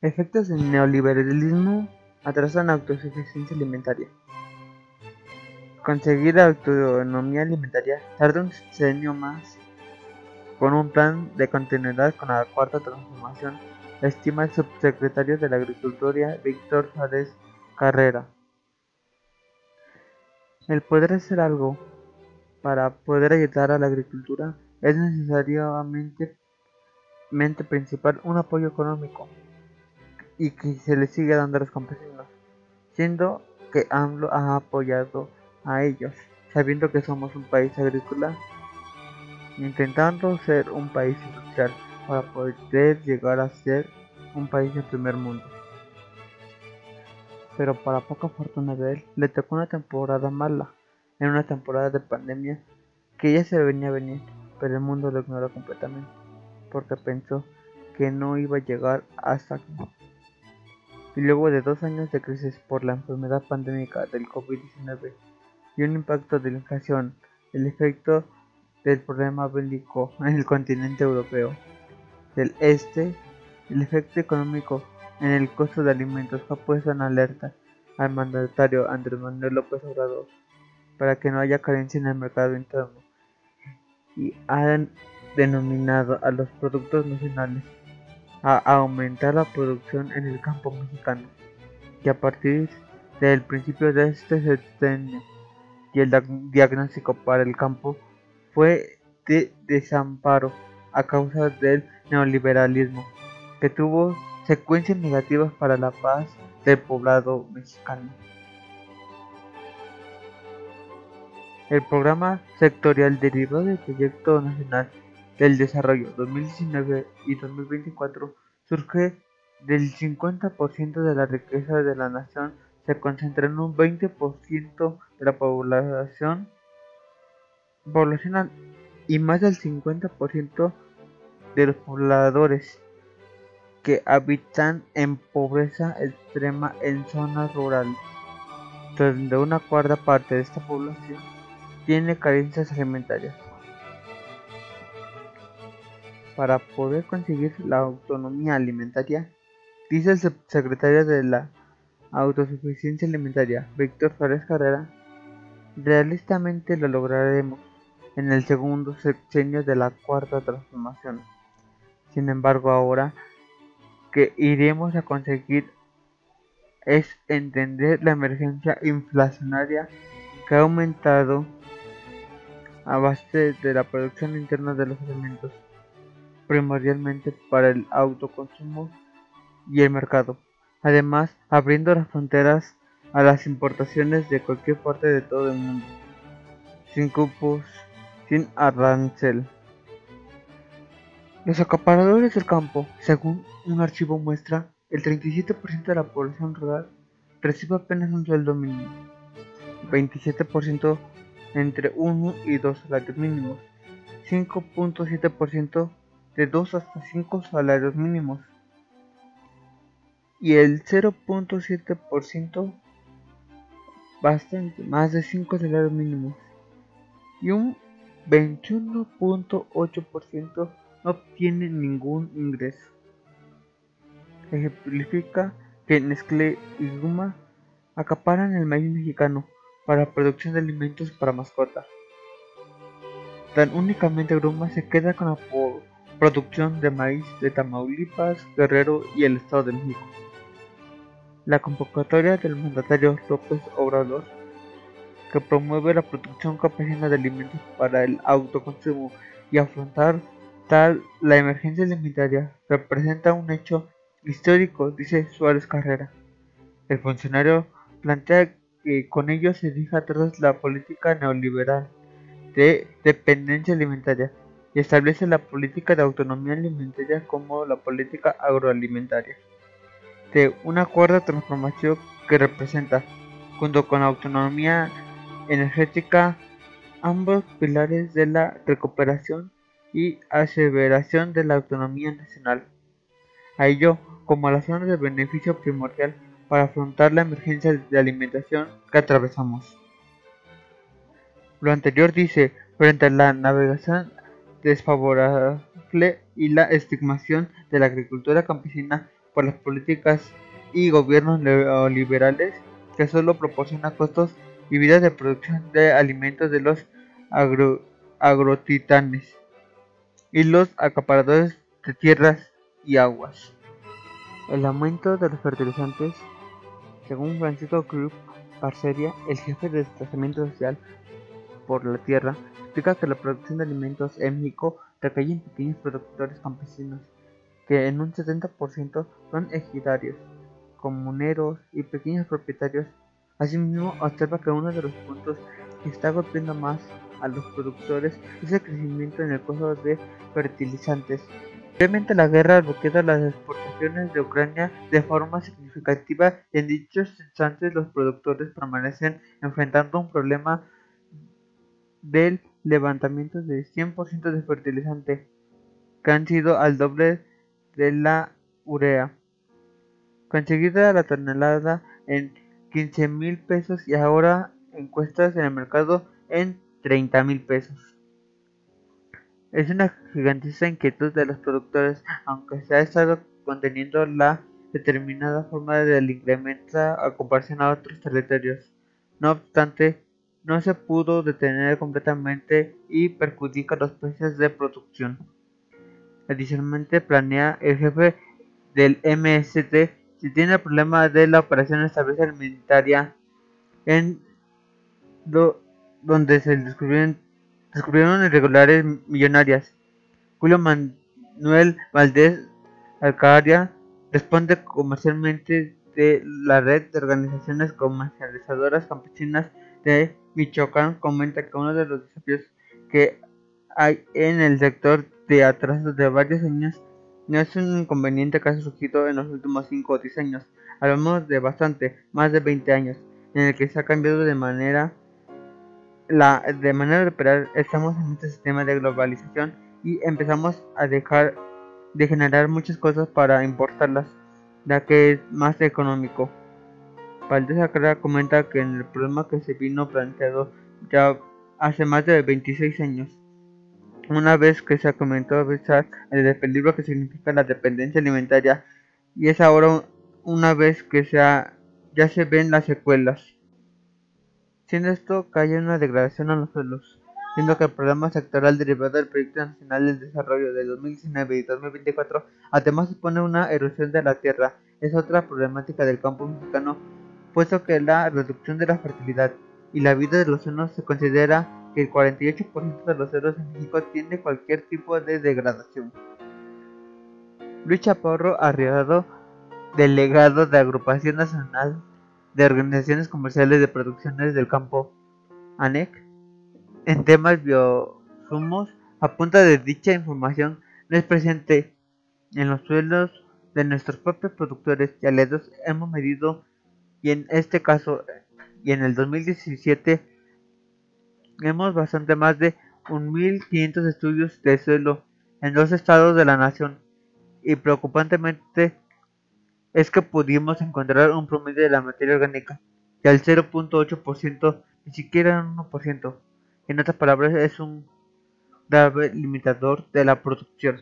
Efectos del neoliberalismo atrasan la autosuficiencia alimentaria. Conseguir la autonomía alimentaria tarda un sexenio más con un plan de continuidad con la cuarta transformación, estima el subsecretario de la Agricultura Víctor Suárez Carrera. El poder hacer algo para poder ayudar a la agricultura es necesariamente principal un apoyo económico y que se le sigue dando a los campesinos, siendo que AMLO ha apoyado a ellos, sabiendo que somos un país agrícola, intentando ser un país industrial para poder llegar a ser un país de primer mundo. Pero para poca fortuna de él, le tocó una temporada mala, en una temporada de pandemia que ya se venía venir, pero el mundo lo ignoró completamente, porque pensó que no iba a llegar hasta aquí. Y luego de 2 años de crisis por la enfermedad pandémica del COVID-19 y un impacto de la inflación, el efecto del problema bélico en el continente europeo del este, el efecto económico en el costo de alimentos ha puesto en alerta al mandatario Andrés Manuel López Obrador para que no haya carencia en el mercado interno y han denominado a los productos nacionales a aumentar la producción en el campo mexicano, que a partir del principio de este sexenio y el diagnóstico para el campo fue de desamparo a causa del neoliberalismo, que tuvo secuencias negativas para la paz del poblado mexicano. El programa sectorial derivado del Proyecto Nacional del Desarrollo 2019 y 2024 surge del 50% de la riqueza de la nación se concentra en un 20% de la población y más del 50% de los pobladores que habitan en pobreza extrema en zonas rurales, donde una cuarta parte de esta población tiene carencias alimentarias. Para poder conseguir la autonomía alimentaria, dice el subsecretario de la Autosuficiencia Alimentaria, Víctor Suárez Carrera, realistamente lo lograremos en el segundo sexenio de la cuarta transformación. Sin embargo, ahora que iremos a conseguir es entender la emergencia inflacionaria que ha aumentado a base de la producción interna de los alimentos, primordialmente para el autoconsumo y el mercado, además abriendo las fronteras a las importaciones de cualquier parte de todo el mundo, sin cupos, sin arancel. Los acaparadores del campo, según un archivo muestra, el 37% de la población rural recibe apenas un sueldo mínimo, 27% entre 1 y 2 salarios mínimos, 5.7% de 2 hasta 5 salarios mínimos y el 0.7% bastante más de 5 salarios mínimos y un 21.8% no obtiene ningún ingreso. Ejemplifica que Nestlé y Gruma acaparan el maíz mexicano para producción de alimentos para mascota. Tan únicamente Gruma se queda con la producción de maíz de Tamaulipas, Guerrero y el Estado de México. La convocatoria del mandatario López Obrador, que promueve la producción campesina de alimentos para el autoconsumo y afrontar la emergencia alimentaria, representa un hecho histórico, dice Suárez Carrera. El funcionario plantea que con ello se deja atrás la política neoliberal de dependencia alimentaria y establece la política de autonomía alimentaria como la política agroalimentaria de una cuarta transformación que representa, junto con la autonomía energética, ambos pilares de la recuperación y aseveración de la autonomía nacional. A ello como la zona de beneficio primordial para afrontar la emergencia de alimentación que atravesamos. Lo anterior dice, frente a la navegación desfavorable y la estigmación de la agricultura campesina por las políticas y gobiernos neoliberales que solo proporciona costos y vidas de producción de alimentos de los agrotitanes y los acaparadores de tierras y aguas. El aumento de los fertilizantes, según Francisco Cruz Parceria, el jefe de desplazamiento social por la tierra, explica que la producción de alimentos en México recae en pequeños productores campesinos, que en un 70% son ejidarios, comuneros y pequeños propietarios. Asimismo, observa que uno de los puntos que está golpeando más a los productores es el crecimiento en el costo de fertilizantes. Previamente la guerra bloqueó las exportaciones de Ucrania de forma significativa y en dichos instantes los productores permanecen enfrentando un problema del levantamiento de 100% de fertilizante, que han sido al doble de la urea, conseguida la tonelada en 15,000 pesos y ahora encuestas en el mercado en 30,000 pesos. Es una gigantesca inquietud de los productores, aunque se ha estado conteniendo la determinada forma del incremento a comparación a otros territorios. No obstante, no se pudo detener completamente y perjudica los precios de producción. Adicionalmente, planea el jefe del MST si tiene el problema de la operación estable alimentaria en donde se descubrieron irregularidades millonarias. Julio Manuel Valdés Alcaria responde comercialmente de la red de organizaciones comercializadoras campesinas de Michoacán. Comenta que uno de los desafíos que hay en el sector de atrasos de varios años no es un inconveniente que ha surgido en los últimos 5 o 10 años, hablamos de bastante, más de 20 años, en el que se ha cambiado de manera de operar. Estamos en este sistema de globalización y empezamos a dejar de generar muchas cosas para importarlas, ya que es más económico. Valdés Acra comenta que en el problema que se vino planteado ya hace más de 26 años, una vez que se comentó a pesar del peligro que significa la dependencia alimentaria, y es ahora una vez que ya se ven las secuelas. Siendo esto que haya una degradación a los suelos, siendo que el programa sectoral derivado del Proyecto Nacional del Desarrollo de 2019 y 2024 además supone una erosión de la tierra. Es otra problemática del campo mexicano, puesto que la reducción de la fertilidad y la vida de los suelos se considera que el 48% de los suelos en México tiene cualquier tipo de degradación. Luis Chaparro Arriagado, delegado de Agrupación Nacional de Organizaciones Comerciales de Producciones del Campo, ANEC, en temas biosumos, apunta de dicha información no es presente en los suelos de nuestros propios productores y aliados. Hemos medido, y en este caso, y en el 2017, hemos bastante más de 1,500 estudios de suelo en 2 estados de la nación, y preocupantemente es que pudimos encontrar un promedio de la materia orgánica de al 0.8%, ni siquiera un 1%. En otras palabras, es un grave limitador de la producción.